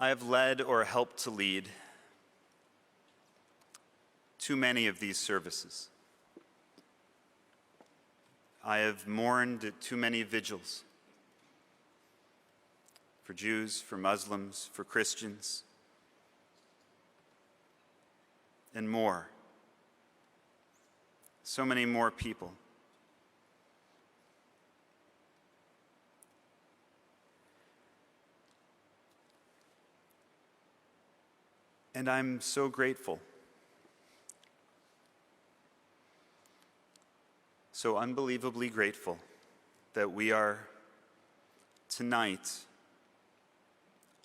I have led or helped to lead too many of these services. I have mourned at too many vigils for Jews, for Muslims, for Christians, and more. So many more people. And I'm so grateful. So unbelievably grateful that we are tonight,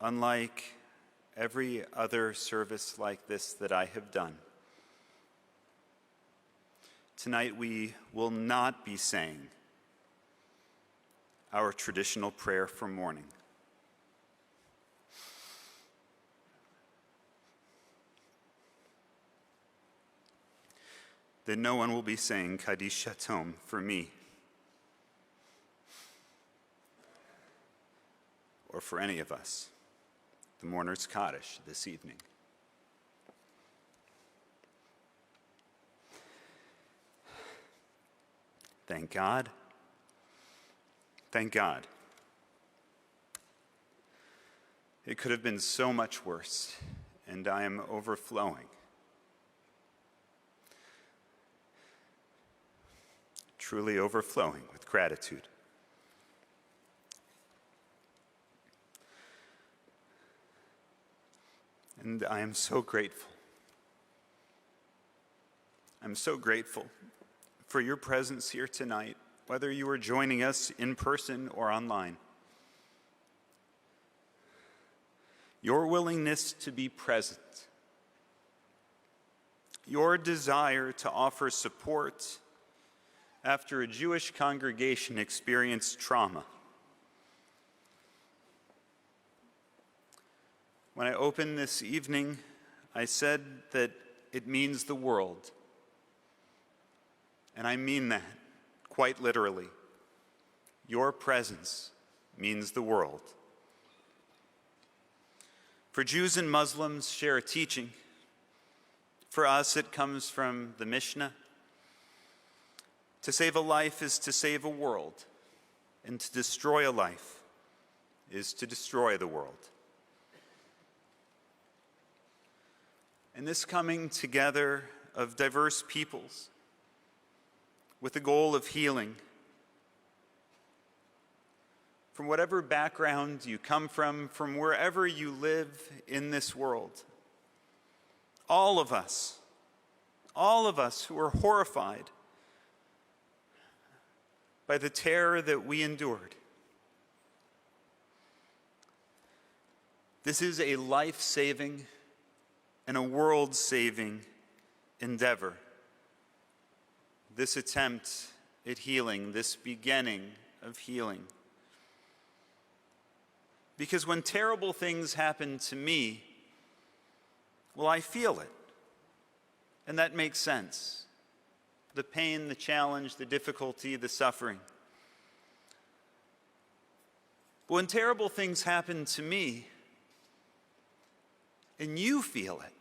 unlike every other service like this that I have done. Tonight we will not be saying our traditional prayer for morning. That no one will be saying Kaddish Yatom for me or for any of us, the mourner's Kaddish this evening. Thank God. Thank God. It could have been so much worse, and I am overflowing. Truly overflowing with gratitude. And I am so grateful. I'm so grateful for your presence here tonight, whether you are joining us in person or online. Your willingness to be present, your desire to offer support after a Jewish congregation experienced trauma. When I opened this evening, I said that it means the world. And I mean that quite literally. Your presence means the world. For Jews and Muslims share a teaching. For us, it comes from the Mishnah. To save a life is to save a world, and to destroy a life is to destroy the world. And this coming together of diverse peoples with the goal of healing, from whatever background you come from wherever you live in this world, all of us who are horrified by the terror that we endured. This is a life-saving and a world-saving endeavor. This attempt at healing, this beginning of healing. Because when terrible things happen to me, well, I feel it. And that makes sense. The pain, the challenge, the difficulty, the suffering. But when terrible things happen to me, and you feel it,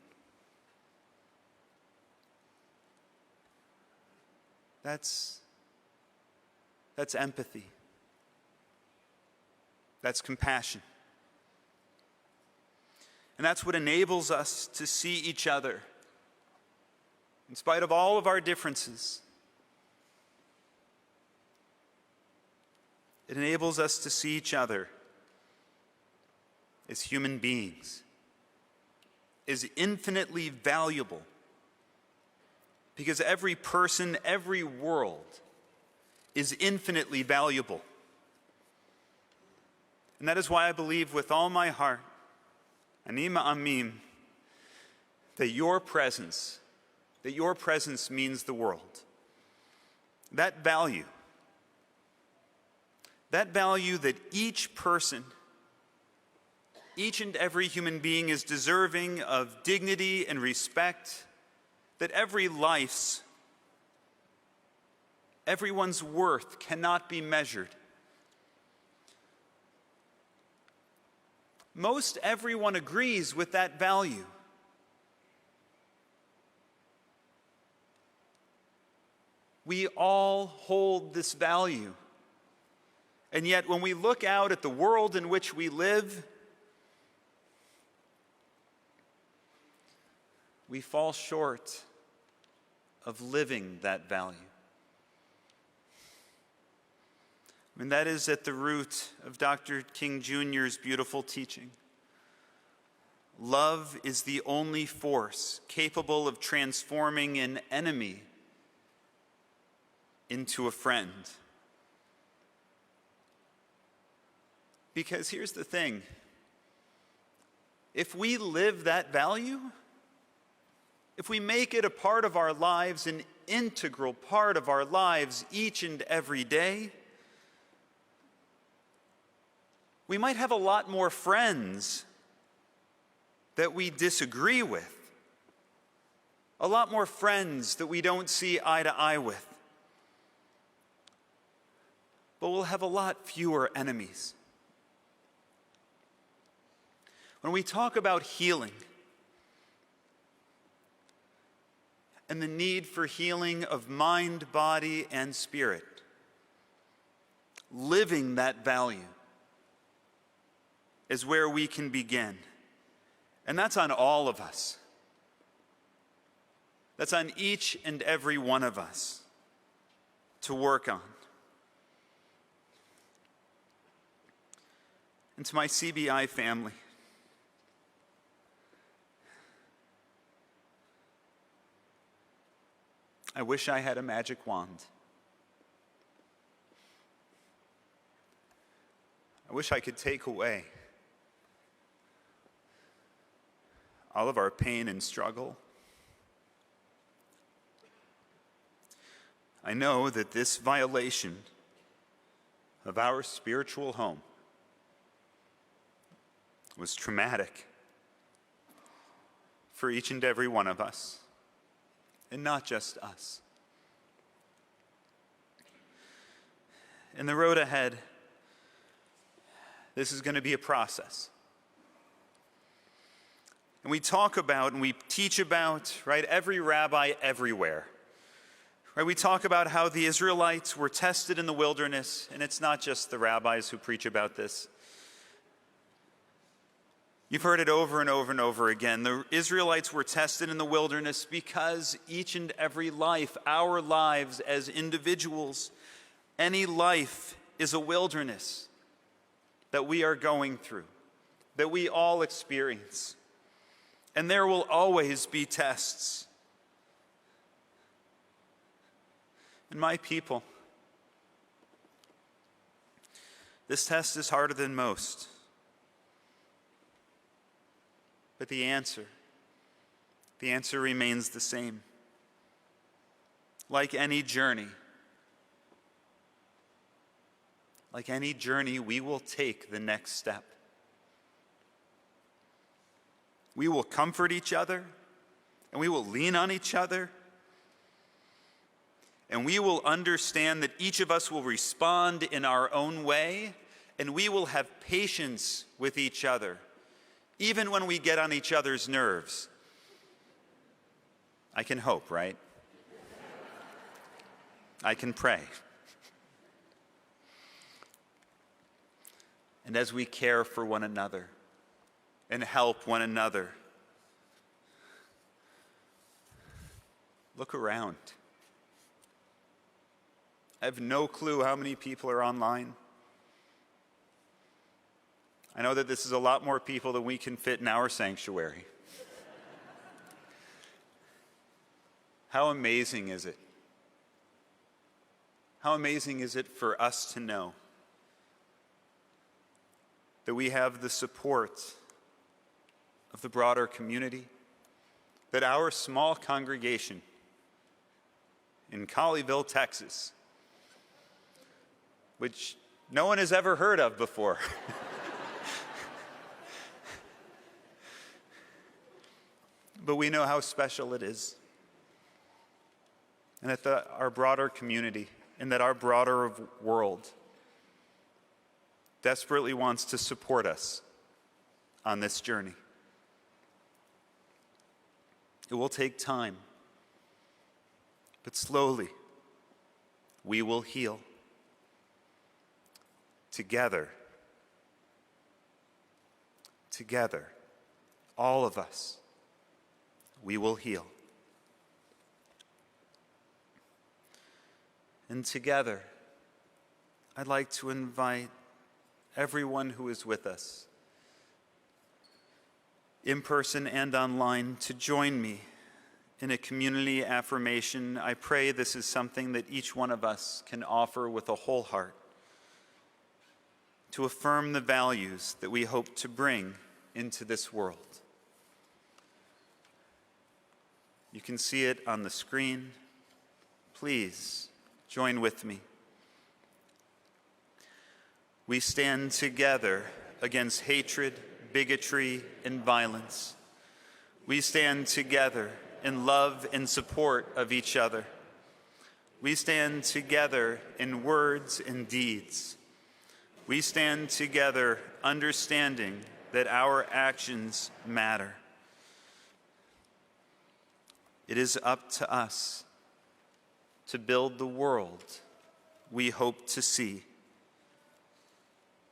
that's empathy. That's compassion. And that's what enables us to see each other in spite of all of our differences. It enables us to see each other as human beings, as infinitely valuable, because every person, every world is infinitely valuable. And that is why I believe with all my heart, ani ma'amim, that your presence means the world. That value that each person, each and every human being is deserving of dignity and respect, that everyone's worth cannot be measured Most everyone agrees with that value. We all hold this value. And yet, when we look out at the world in which we live, we fall short of living that value. And that is at the root of Dr. King Jr.'s beautiful teaching. Love is the only force capable of transforming an enemy into a friend. Because here's the thing. If we live that value, if we make it a part of our lives, an integral part of our lives each and every day, we might have a lot more friends that we disagree with, a lot more friends that we don't see eye to eye with, but we'll have a lot fewer enemies. When we talk about healing and the need for healing of mind, body, and spirit, living that value is where we can begin. And that's on all of us. That's on each and every one of us to work on. And to my CBI family, I wish I had a magic wand. I wish I could take away all of our pain and struggle. I know that this violation of our spiritual home was traumatic for each and every one of us, and not just us. In the road ahead, this is going to be a process. And we talk about and we teach about, right, every rabbi everywhere. Right, we talk about how the Israelites were tested in the wilderness, and it's not just the rabbis who preach about this. You've heard it over and over and over again. The Israelites were tested in the wilderness because each and every life, our lives as individuals, any life is a wilderness that we are going through, that we all experience. And there will always be tests. And my people, this test is harder than most. But the answer remains the same. Like any journey, we will take the next step. We will comfort each other, and we will lean on each other, and we will understand that each of us will respond in our own way, and we will have patience with each other, even when we get on each other's nerves. I can hope, right? I can pray. And as we care for one another and help one another, look around. I have no clue how many people are online. I know that this is a lot more people than we can fit in our sanctuary. How amazing is it? How amazing is it for us to know that we have the support of the broader community, that our small congregation in Colleyville, Texas, which no one has ever heard of before, but we know how special it is. And that our broader community and that our broader world desperately wants to support us on this journey. It will take time, but slowly we will heal. Together, all of us, we will heal. And together, I'd like to invite everyone who is with us, in person and online, to join me in a community affirmation. I pray this is something that each one of us can offer with a whole heart to affirm the values that we hope to bring into this world. You can see it on the screen. Please join with me. We stand together against hatred, bigotry, and violence. We stand together in love and support of each other. We stand together in words and deeds. We stand together understanding that our actions matter. It is up to us to build the world we hope to see.